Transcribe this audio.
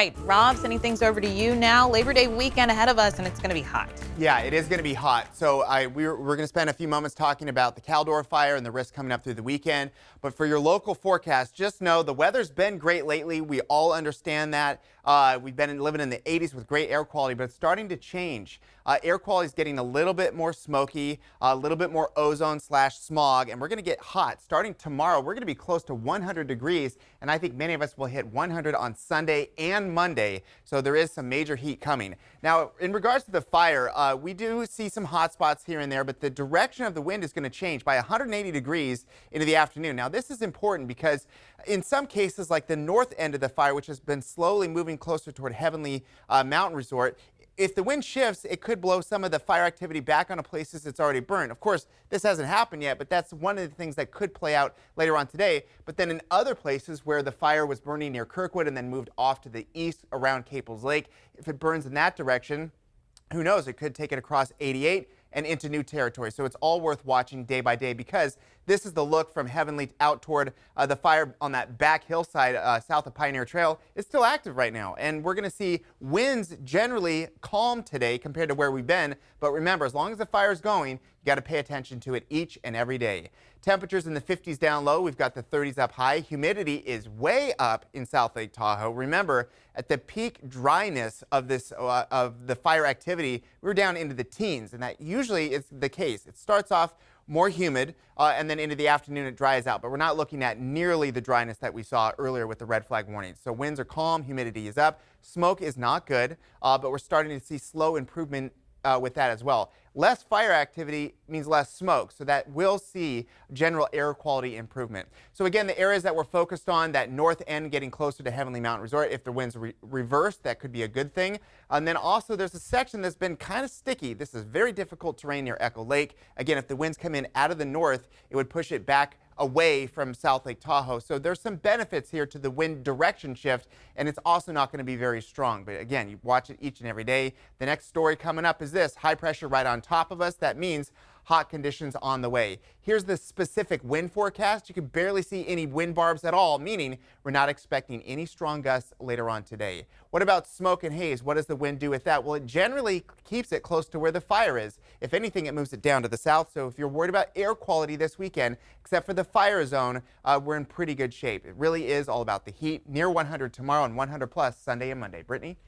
Right, Rob, sending things over to you now. Labor Day weekend ahead of us, and it's going to be hot. Yeah, it is going to be hot. So we're going to spend a few moments talking about the Caldor fire and the risk coming up through the weekend. But for your local forecast, just know the weather's been great lately. We all understand that. We've been living in the 80s with great air quality, but it's starting to change. Air quality is getting a little bit more smoky, a little bit more ozone/smog, and we're going to get hot. Starting tomorrow, we're going to be close to 100 degrees, and I think many of us will hit 100 on Sunday and Monday. So there is some major heat coming. Now, in regards to the fire, we do see some hot spots here and there, but the direction of the wind is going to change by 180 degrees into the afternoon. Now, this is important because in some cases, like the north end of the fire, which has been slowly moving closer toward Heavenly Mountain Resort, if the wind shifts, it could blow some of the fire activity back onto places it's already burned. Of course, this hasn't happened yet, but that's one of the things that could play out later on today. But then in other places where the fire was burning near Kirkwood and then moved off to the east around Caples Lake, if it burns in that direction, who knows, it could take it across 88 and into new territory. So it's all worth watching day by day because this is the look from Heavenly out toward the fire on that back hillside south of Pioneer Trail. It's still active right now, and we're going to see winds generally calm today compared to where we've been. But remember, as long as the fire is going, you got to pay attention to it each and every day. Temperatures in the 50s down low. We've got the 30s up high. Humidity is way up in South Lake Tahoe. Remember, at the peak dryness of this of the fire activity, we're down into the teens, and that usually is the case. It starts off more humid, and then into the afternoon it dries out. But we're not looking at nearly the dryness that we saw earlier with the red flag warnings. So winds are calm, humidity is up. Smoke is not good, but we're starting to see slow improvement with that as well. Less fire activity means less smoke, so that will see general air quality improvement. So again, the areas that we're focused on, that north end getting closer to Heavenly Mountain Resort, if the winds reverse, that could be a good thing. And then also there's a section that's been kind of sticky. This is very difficult terrain near Echo Lake. Again, if the winds come in out of the north, it would push it back away from South Lake Tahoe. So there's some benefits here to the wind direction shift, and it's also not going to be very strong. But again, you watch it each and every day. The next story coming up is this: high pressure right on top of us. That means hot conditions on the way. Here's the specific wind forecast. You can barely see any wind barbs at all, meaning we're not expecting any strong gusts later on today. What about smoke and haze? What does the wind do with that? Well, it generally keeps it close to where the fire is. If anything, it moves it down to the south. So if you're worried about air quality this weekend, except for the fire zone, we're in pretty good shape. It really is all about the heat. Near 100 tomorrow and 100 plus Sunday and Monday. Brittany?